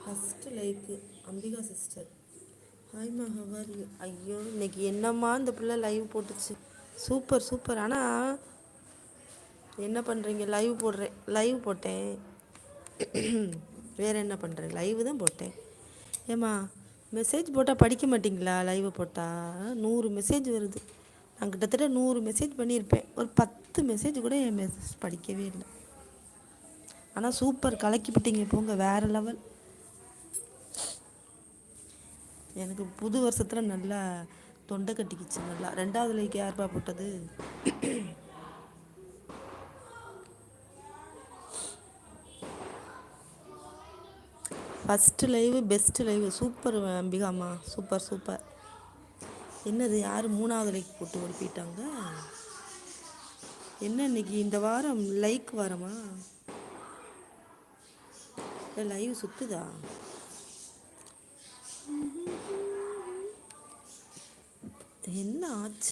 First லைக்கு Ambika sister. ஹாய்மா how are you. ஐயோ இன்னைக்கு என்னம்மா இந்த பிள்ளை லைவ் போட்டுச்சு. Super super. ஆனால் என்ன பண்ணுறீங்க? லைவ் போட்டேன். வேறு என்ன பண்ணுறேன்? லைவ் தான் போட்டேன். ஏம்மா மெசேஜ் போட்டால் படிக்க மாட்டிங்களா? லைவ் போட்டால் 100 மெசேஜ் வருது. நான் கிட்டத்தட்ட 100 மெசேஜ் பண்ணியிருப்பேன். ஒரு 10 மெசேஜ் கூட என் மெசேஜ் படிக்கவே இல்லை. ஆனால் சூப்பர் கலக்கிப்பிட்டீங்க போங்க, வேறு லெவல். எனக்கு புது வருஷத்தில் நல்லா தொண்டை கட்டிக்கிச்சு. நல்லா 2வது லைக் யார்ப்பா போட்டது? First live best live. Super அம்பிகாம்மா, சூப்பர் சூப்பர். என்னது யார் 3வது லைக் போட்டு ஓடி போயிட்டாங்க? என்ன இன்னைக்கு இந்த வாரம் லைக் வாரமா? லைவ் சுற்றுதா? என்ன ஆச்சு?